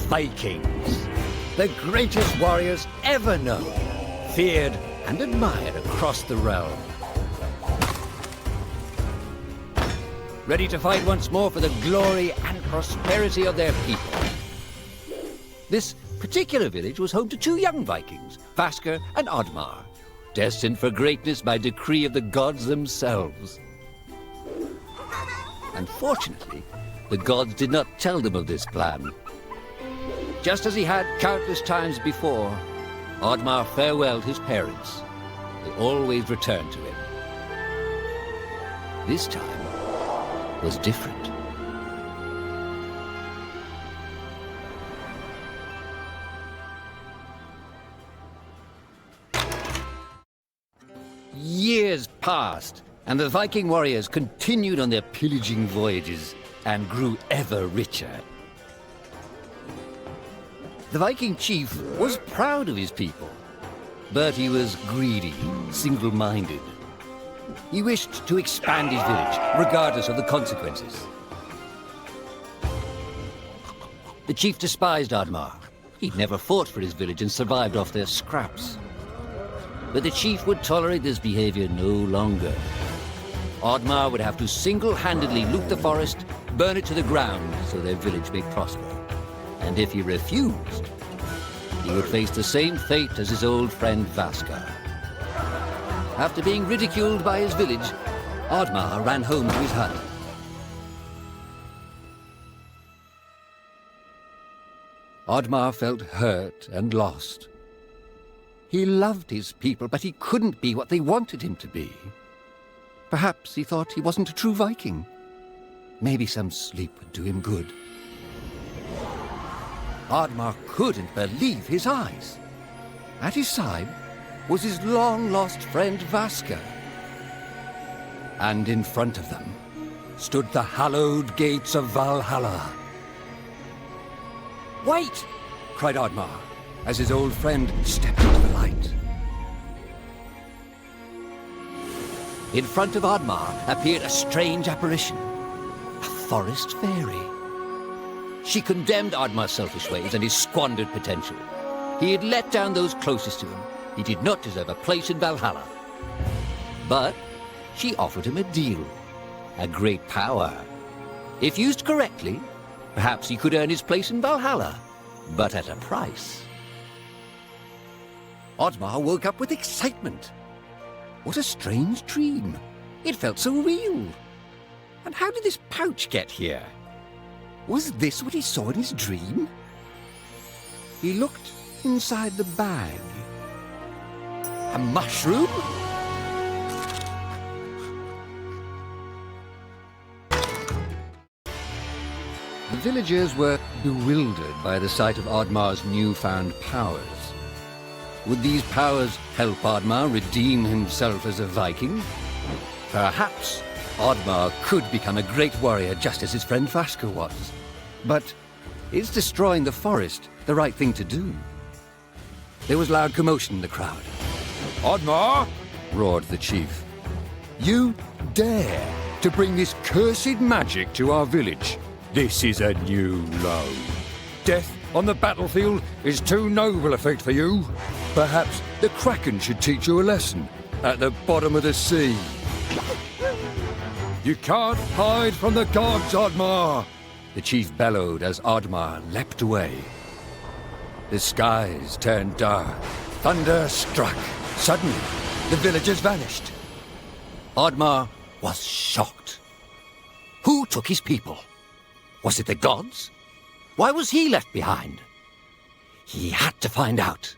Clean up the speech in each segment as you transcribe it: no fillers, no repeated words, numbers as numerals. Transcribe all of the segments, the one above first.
Vikings, the greatest warriors ever known, feared and admired across the realm. Ready to fight once more for the glory and prosperity of their people. This particular village was home to two young Vikings, Vasker and Oddmar, destined for greatness by decree of the gods themselves. Unfortunately, the gods did not tell them of this plan. Just as he had countless times before, Oddmar farewelled his parents. They always returned to him. This time was different. Years passed, and the Viking warriors continued on their pillaging voyages and grew ever richer. The Viking chief was proud of his people, but he was greedy, single-minded. He wished to expand his village, regardless of the consequences. The chief despised Oddmar. He'd never fought for his village and survived off their scraps. But the chief would tolerate this behavior no longer. Oddmar would have to single-handedly loot the forest, burn it to the ground so their village may prosper. And if he refused, he would face the same fate as his old friend Vasker. After being ridiculed by his village, Oddmar ran home to his hut. Oddmar felt hurt and lost. He loved his people, but he couldn't be what they wanted him to be. Perhaps he thought he wasn't a true Viking. Maybe some sleep would do him good. Oddmar couldn't believe his eyes. At his side was his long-lost friend Vasker. And in front of them stood the hallowed gates of Valhalla. "Wait!" cried Oddmar, as his old friend stepped into the light. In front of Oddmar appeared a strange apparition, a forest fairy. She condemned Oddmar's selfish ways and his squandered potential. He had let down those closest to him. He did not deserve a place in Valhalla. But she offered him a deal, a great power. If used correctly, perhaps he could earn his place in Valhalla, but at a price. Oddmar woke up with excitement. What a strange dream. It felt so real. And how did this pouch get here? Was this what he saw in his dream? He looked inside the bag. A mushroom? The villagers were bewildered by the sight of Oddmar's newfound powers. Would these powers help Oddmar redeem himself as a Viking? Perhaps Oddmar could become a great warrior just as his friend Vasker was. But is destroying the forest the right thing to do? There was loud commotion in the crowd. Oddmar! Roared the chief. You dare to bring this cursed magic to our village? This is a new low. Death on the battlefield is too noble a fate for you. Perhaps the Kraken should teach you a lesson at the bottom of the sea. You can't hide from the gods, Oddmar! The chief bellowed as Oddmar leapt away. The skies turned dark. Thunder struck. Suddenly, the villagers vanished. Oddmar was shocked. Who took his people? Was it the gods? Why was he left behind? He had to find out.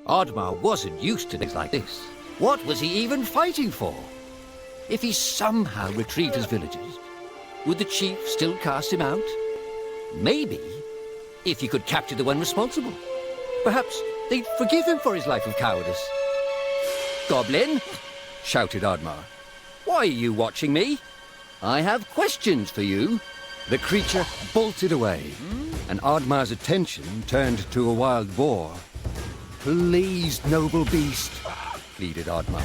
Oddmar wasn't used to things like this. What was he even fighting for? If he somehow retrieved his villagers, would the chief still cast him out? Maybe, if he could capture the one responsible. Perhaps they'd forgive him for his life of cowardice. "Goblin!" shouted Oddmar. "Why are you watching me? I have questions for you." The creature bolted away, and Oddmar's attention turned to a wild boar. "Please, noble beast," pleaded Oddmar.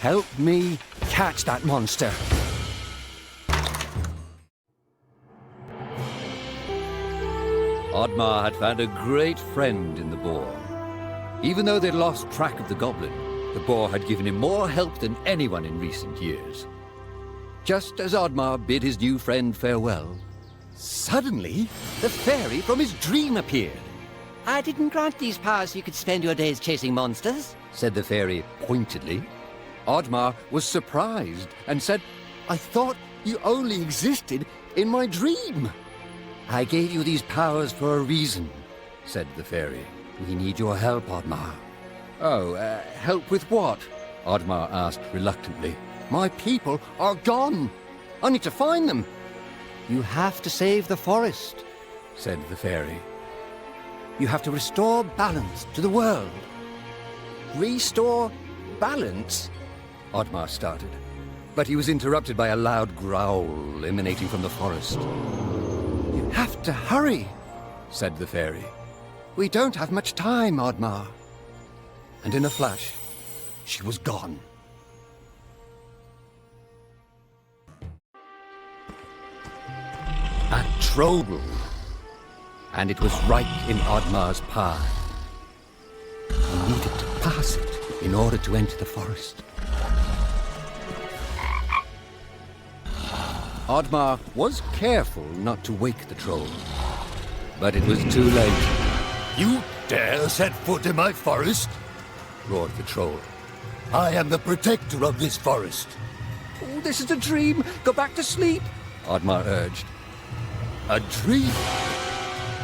"Help me catch that monster." Oddmar had found a great friend in the boar. Even though they'd lost track of the goblin, the boar had given him more help than anyone in recent years. Just as Oddmar bid his new friend farewell, suddenly the fairy from his dream appeared. I didn't grant these powers so you could spend your days chasing monsters, said the fairy pointedly. Oddmar was surprised and said, I thought you only existed in my dream. I gave you these powers for a reason, said the fairy. We need your help, Oddmar. Oh, help with what? Oddmar asked reluctantly. My people are gone. I need to find them. You have to save the forest, said the fairy. You have to restore balance to the world. Restore balance? Oddmar started, but he was interrupted by a loud growl emanating from the forest. You have to hurry, said the fairy. We don't have much time, Oddmar. And in a flash, she was gone. A troll, and it was right in Oddmar's path. He needed to pass it in order to enter the forest. Oddmar was careful not to wake the troll, but it was too late. You dare set foot in my forest? Roared the troll. I am the protector of this forest. Oh, this is a dream. Go back to sleep, Oddmar urged. A dream?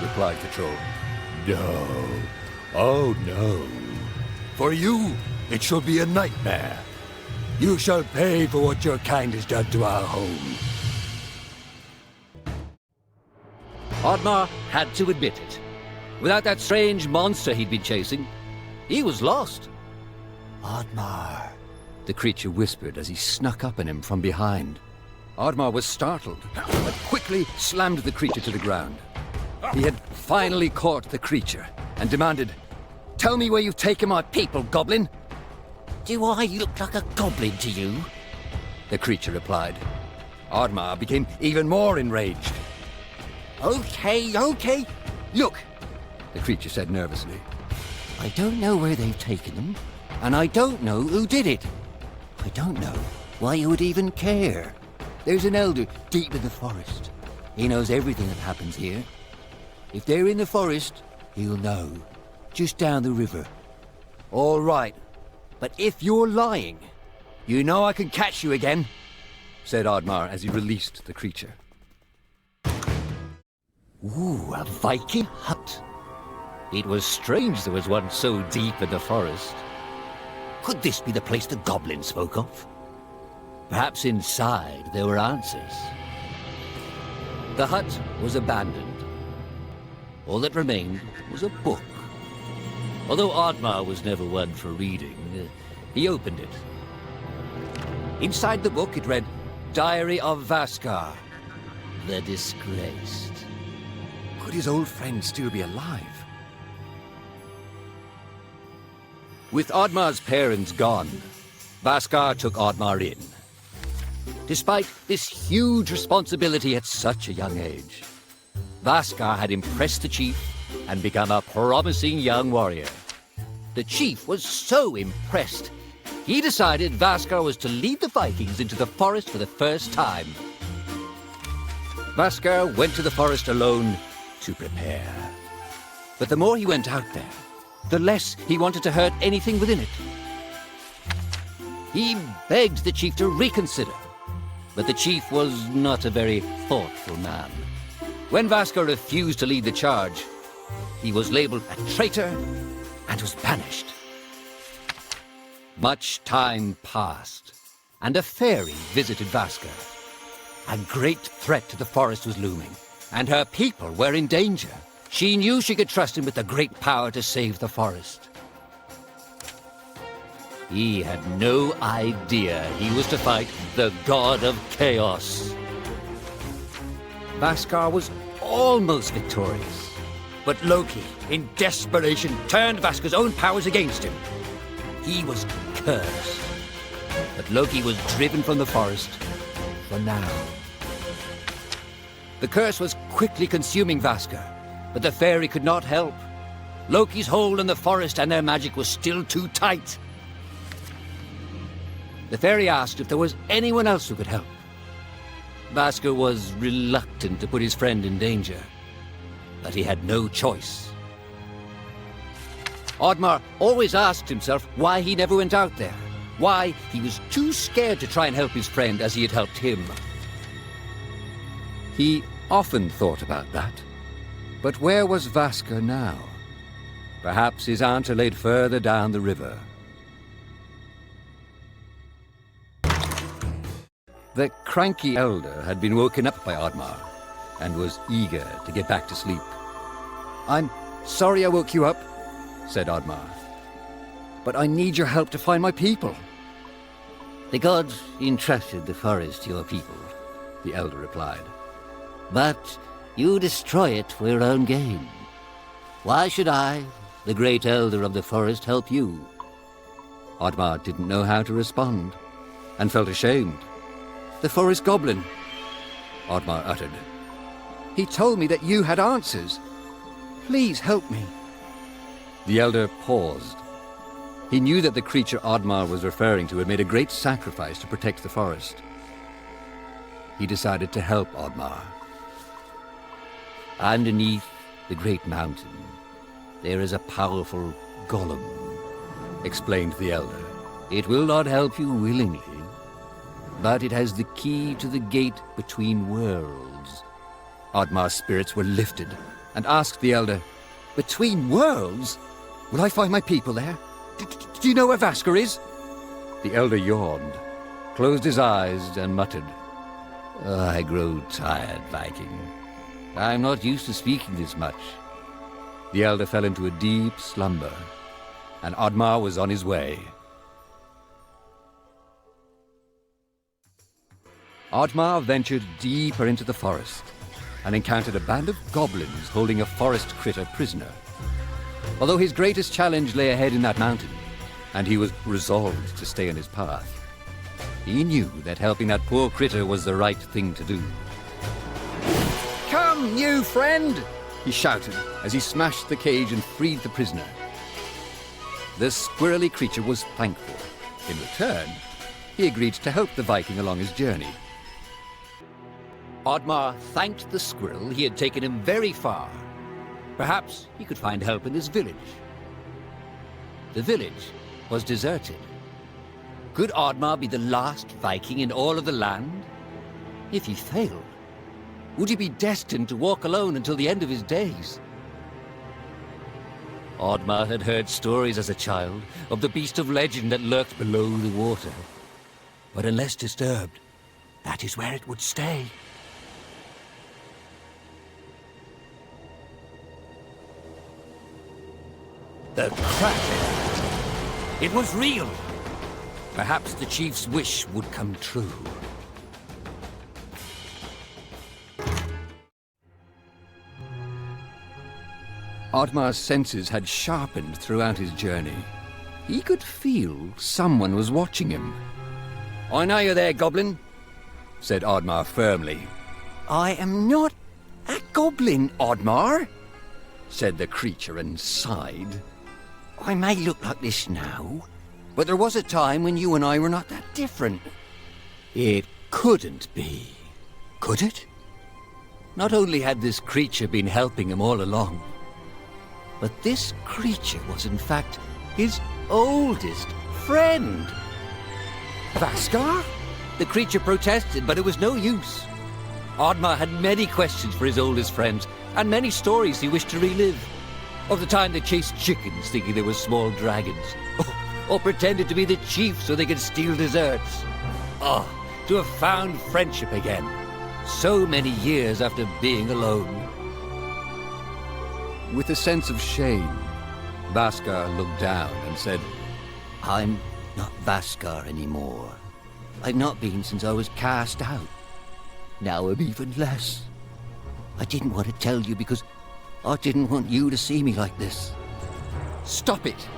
Replied the troll. No. Oh, no. For you, it shall be a nightmare. You shall pay for what your kind has done to our home. Oddmar had to admit it. Without that strange monster he'd been chasing, he was lost. Oddmar, the creature whispered as he snuck up on him from behind. Oddmar was startled, but quickly slammed the creature to the ground. He had finally caught the creature and demanded, Tell me where you've taken my people, goblin. Do I look like a goblin to you? The creature replied. Oddmar became even more enraged. Okay. Look, the creature said nervously. I don't know where they've taken them, and I don't know who did it. I don't know why you would even care. There's an elder deep in the forest. He knows everything that happens here. If they're in the forest, he'll know. Just down the river. All right, but if you're lying, you know I can catch you again, said Oddmar as he released the creature. Ooh, a Viking hut. It was strange there was one so deep in the forest. Could this be the place the goblin spoke of? Perhaps inside there were answers. The hut was abandoned. All that remained was a book. Although Oddmar was never one for reading, he opened it. Inside the book it read, Diary of Vaskar, the Disgraced. Could his old friend still be alive? With Oddmar's parents gone, Vaskar took Oddmar in. Despite this huge responsibility at such a young age, Vaskar had impressed the chief and become a promising young warrior. The chief was so impressed, he decided Vaskar was to lead the Vikings into the forest for the first time. Vaskar went to the forest alone to prepare. But the more he went out there, the less he wanted to hurt anything within it. He begged the chief to reconsider, but the chief was not a very thoughtful man. When Vaskar refused to lead the charge, he was labeled a traitor and was banished. Much time passed, and a fairy visited Vaskar. A great threat to the forest was looming, and her people were in danger. She knew she could trust him with the great power to save the forest. He had no idea he was to fight the god of chaos. Vaskar was almost victorious, but Loki, in desperation, turned Vaskar's own powers against him. He was cursed, but Loki was driven from the forest for now. The curse was quickly consuming Vaskar, But the fairy could not help. Loki's hold on the forest and their magic was still too tight. The fairy asked if there was anyone else who could help. Vasker was reluctant to put his friend in danger, but he had no choice. Oddmar always asked himself why he never went out there, why he was too scared to try and help his friend as he had helped him. He often thought about that. But where was Vasker now? Perhaps his aunt laid further down the river. The cranky elder had been woken up by Oddmar and was eager to get back to sleep. "I'm sorry I woke you up," said Oddmar, "but I need your help to find my people." The gods entrusted the forest to your people, the elder replied. But you destroy it for your own gain. Why should I, the great elder of the forest, help you? Oddmar didn't know how to respond and felt ashamed. "The forest goblin. Oddmar uttered. He told me that you had answers. Please help me." The elder paused. He knew that the creature Oddmar was referring to had made a great sacrifice to protect the forest. He decided to help Oddmar. Underneath the great mountain, there is a powerful golem, explained the elder. It will not help you willingly, but it has the key to the gate between worlds. Oddmar's spirits were lifted and asked the elder, "Between worlds? Will I find my people there? Do you know where Vasker is?" The elder yawned, closed his eyes and muttered, I grow tired, Viking. I'm not used to speaking this much. The elder fell into a deep slumber, and Oddmar was on his way. Oddmar ventured deeper into the forest and encountered a band of goblins holding a forest critter prisoner. Although his greatest challenge lay ahead in that mountain, and he was resolved to stay on his path, he knew that helping that poor critter was the right thing to do. "Come, new friend!" he shouted as he smashed the cage and freed the prisoner. The squirrely creature was thankful. In return, he agreed to help the Viking along his journey. Oddmar thanked the squirrel. He had taken him very far. Perhaps he could find help in this village. The village was deserted. Could Oddmar be the last Viking in all of the land? If he failed, would he be destined to walk alone until the end of his days? Oddmar had heard stories as a child of the beast of legend that lurked below the water. But unless disturbed, that is where it would stay. The Kraken. It was real. Perhaps the chief's wish would come true. Oddmar's senses had sharpened throughout his journey. He could feel someone was watching him. "I know you're there, goblin," said Oddmar firmly. "I am not a goblin, Oddmar," said the creature and sighed. "I may look like this now, but there was a time when you and I were not that different." It couldn't be, could it? Not only had this creature been helping him all along, but this creature was in fact his oldest friend. "Vasker?" The creature protested, but it was no use. Oddmar had many questions for his oldest friends, and many stories he wished to relive. Of the time they chased chickens thinking they were small dragons, or pretended to be the chief so they could steal desserts. Oh, to have found friendship again, so many years after being alone. With a sense of shame, Vasker looked down and said, "I'm not Vasker anymore. I've not been since I was cast out. Now I'm even less. I didn't want to tell you because I didn't want you to see me like this." "Stop it!"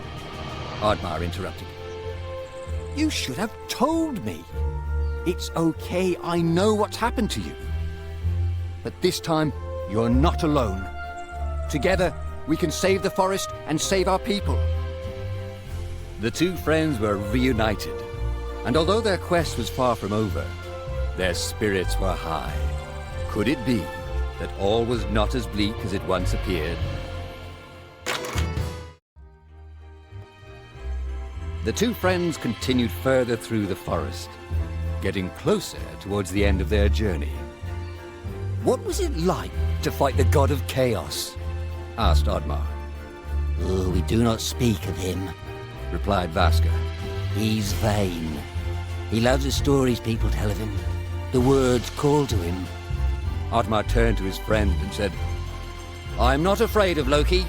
Oddmar interrupted. "You should have told me. It's okay, I know what's happened to you. But this time, you're not alone. Together, we can save the forest and save our people. The two friends were reunited, and although their quest was far from over, their spirits were high. Could it be that all was not as bleak as it once appeared? The two friends continued further through the forest, getting closer towards the end of their journey. What was it like to fight the god of chaos? Asked Oddmar. Oh, we do not speak of him, Replied Vaska. He's vain. He loves the stories people tell of him, the words call to him. Oddmar turned to his friend and said, I'm not afraid of Loki.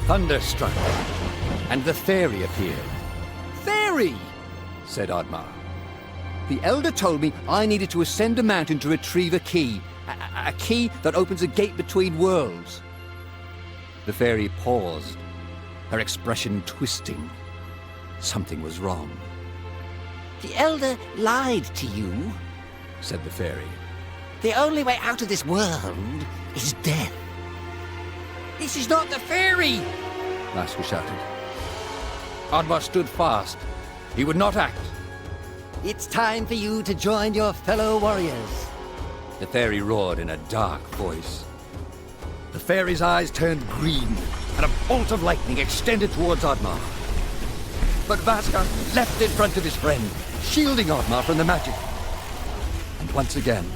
Thunder struck, and the fairy appeared. Fairy! Said Oddmar. The elder told me I needed to ascend a mountain to retrieve a key. A key that opens a gate between worlds. The fairy paused, her expression twisting. Something was wrong. The elder lied to you, Said the fairy. The only way out of this world is death. This is not the fairy! Vaska shouted. Oddmar stood fast. He would not act. It's time for you to join your fellow warriors. The fairy roared in a dark voice. The fairy's eyes turned green, and a bolt of lightning extended towards Oddmar. But Vaska leapt in front of his friend, shielding Oddmar from the magic. And once again,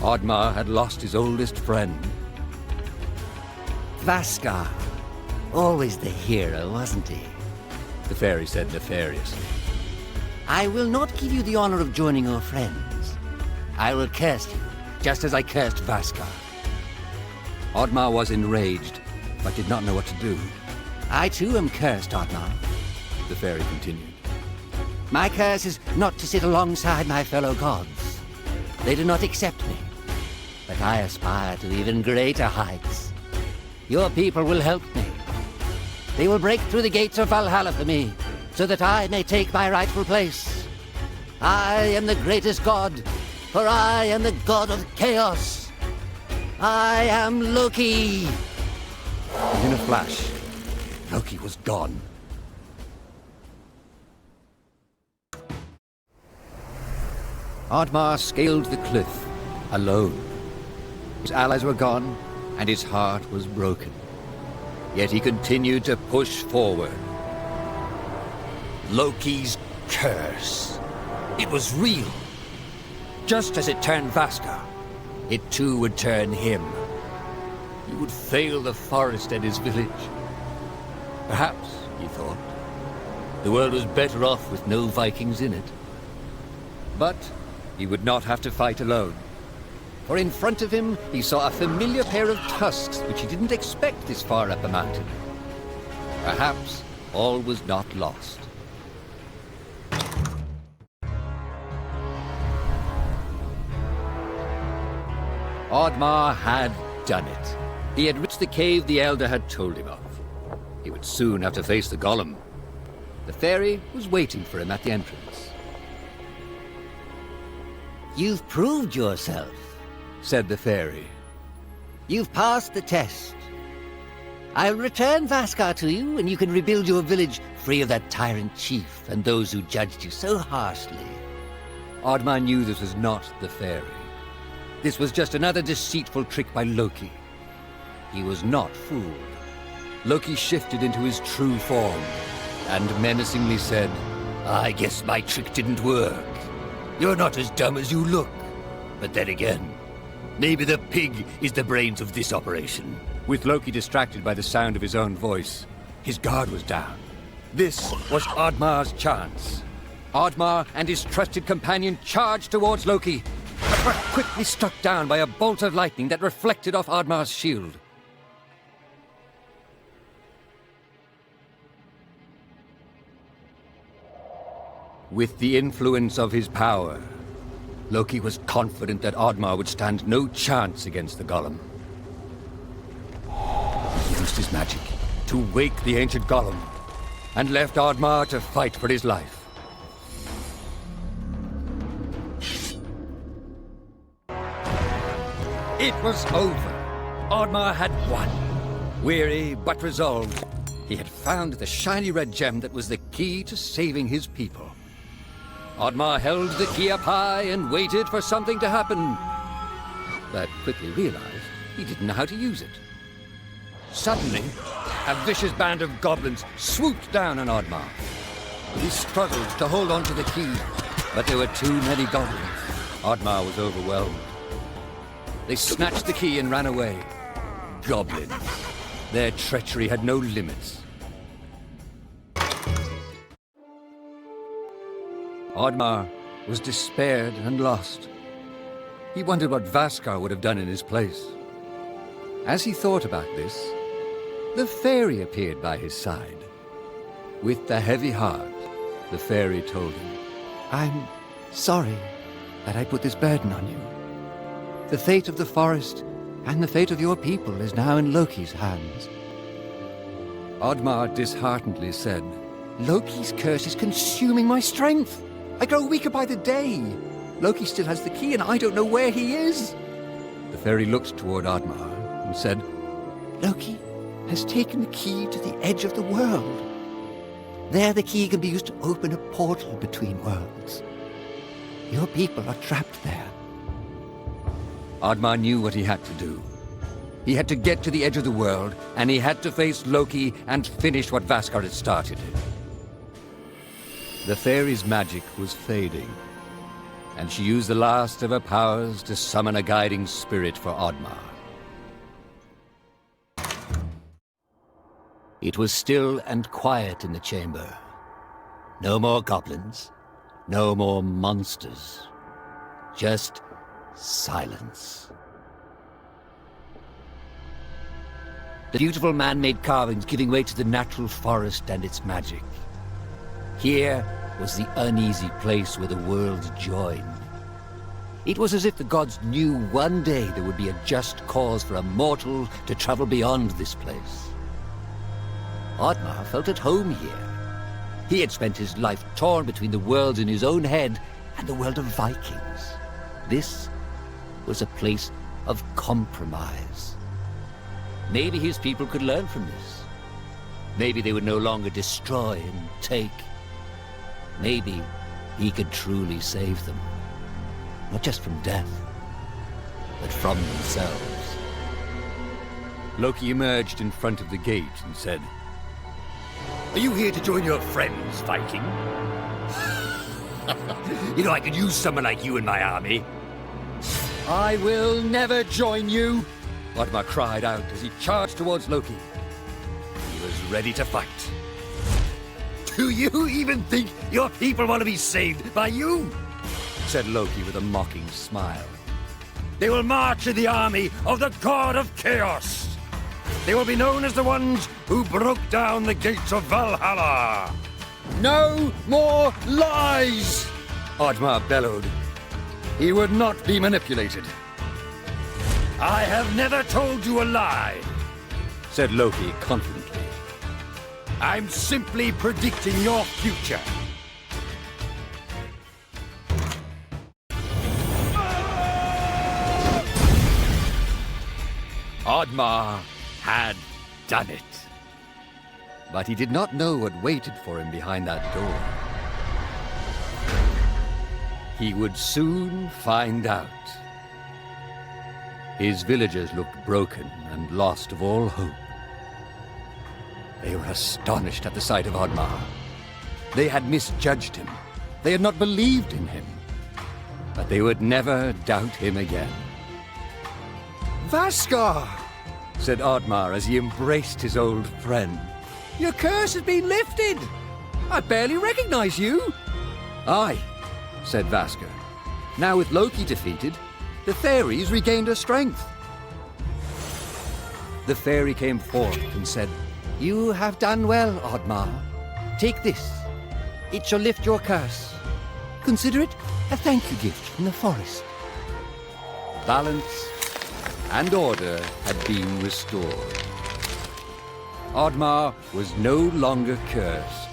Oddmar had lost his oldest friend. Vaska, always the hero, wasn't he? The fairy said nefariously. I will not give you the honor of joining your friends. I will curse you, just as I cursed Vaska. Oddmar was enraged, but did not know what to do. I too am cursed, Oddmar. The fairy continued. My curse is not to sit alongside my fellow gods. They do not accept me. But I aspire to even greater heights. Your people will help me. They will break through the gates of Valhalla for me, so that I may take my rightful place. I am the greatest god, for I am the god of chaos. I am Loki. In a flash, Loki was gone. Oddmar scaled the cliff, alone. His allies were gone, and his heart was broken. Yet he continued to push forward. Loki's curse. It was real. Just as it turned Vaska, it too would turn him. He would fail the forest and his village. Perhaps, he thought, the world was better off with no Vikings in it. But he would not have to fight alone. For in front of him, he saw a familiar pair of tusks which he didn't expect this far up a mountain. Perhaps all was not lost. Oddmar had done it. He had reached the cave the elder had told him of. He would soon have to face the golem. The fairy was waiting for him at the entrance. You've proved yourself, Said the fairy. You've passed the test. I'll return Vaskar to you, and you can rebuild your village free of that tyrant chief and those who judged you so harshly. Oddmar knew this was not the fairy. This was just another deceitful trick by Loki. He was not fooled. Loki shifted into his true form and menacingly said, I guess my trick didn't work. You're not as dumb as you look. But then again, maybe the pig is the brains of this operation. With Loki distracted by the sound of his own voice, his guard was down. This was Oddmar's chance. Oddmar and his trusted companion charged towards Loki, but were quickly struck down by a bolt of lightning that reflected off Oddmar's shield. With the influence of his power, Loki was confident that Oddmar would stand no chance against the golem. He used his magic to wake the ancient golem and left Oddmar to fight for his life. It was over. Oddmar had won. Weary but resolved, he had found the shiny red gem that was the key to saving his people. Oddmar held the key up high and waited for something to happen, but quickly realized he didn't know how to use it. Suddenly, a vicious band of goblins swooped down on Oddmar. He struggled to hold on to the key, but there were too many goblins. Oddmar was overwhelmed. They snatched the key and ran away. Goblins. Their treachery had no limits. Oddmar was despaired and lost. He wondered what Vaskar would have done in his place. As he thought about this, the fairy appeared by his side. With a heavy heart, the fairy told him, I'm sorry that I put this burden on you. The fate of the forest and the fate of your people is now in Loki's hands. Oddmar disheartenedly said, Loki's curse is consuming my strength. I grow weaker by the day. Loki still has the key and I don't know where he is. The fairy looked toward Oddmar and said, Loki has taken the key to the edge of the world. There the key can be used to open a portal between worlds. Your people are trapped there. Oddmar knew what he had to do. He had to get to the edge of the world, and he had to face Loki and finish what Vaskar had started. The fairy's magic was fading, and she used the last of her powers to summon a guiding spirit for Oddmar. It was still and quiet in the chamber. No more goblins, no more monsters. Just silence. The beautiful man-made carvings giving way to the natural forest and its magic. Here was the uneasy place where the worlds joined. It was as if the gods knew one day there would be a just cause for a mortal to travel beyond this place. Oddmar felt at home here. He had spent his life torn between the worlds in his own head and the world of Vikings. This was a place of compromise. Maybe his people could learn from this. Maybe they would no longer destroy and take. Maybe he could truly save them. Not just from death, but from themselves. Loki emerged in front of the gate and said, "Are you here to join your friends, Viking? You know, I could use someone like you in my army." "I will never join you," Oddmar cried out as he charged towards Loki. He was ready to fight. "Do you even think your people want to be saved by you?" said Loki with a mocking smile. "They will march in the army of the god of chaos. They will be known as the ones who broke down the gates of Valhalla." "No more lies!" Oddmar bellowed. He would not be manipulated. "I have never told you a lie," said Loki confidently. "I'm simply predicting your future." Oddmar had done it. But he did not know what waited for him behind that door. He would soon find out. His villagers looked broken and lost of all hope. They were astonished at the sight of Oddmar. They had misjudged him. They had not believed in him. But they would never doubt him again. "Vaskar!" said Oddmar as he embraced his old friend. "Your curse has been lifted! I barely recognize you!" "Aye," said Vaskar. "Now with Loki defeated, the fairies regained her strength." The fairy came forth and said, "You have done well, Oddmar. Take this. It shall lift your curse. Consider it a thank you gift from the forest." Balance and order had been restored. Oddmar was no longer cursed.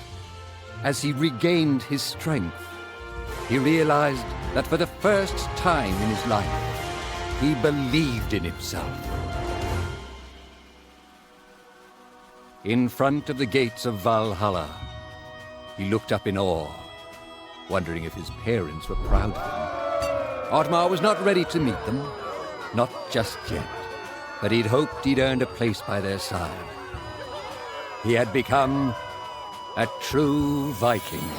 As he regained his strength, he realized that for the first time in his life, he believed in himself. in front of the gates of Valhalla. He looked up in awe, wondering if his parents were proud of him. Oddmar was not ready to meet them, not just yet, but he'd hoped he'd earned a place by their side. He had become a true Viking.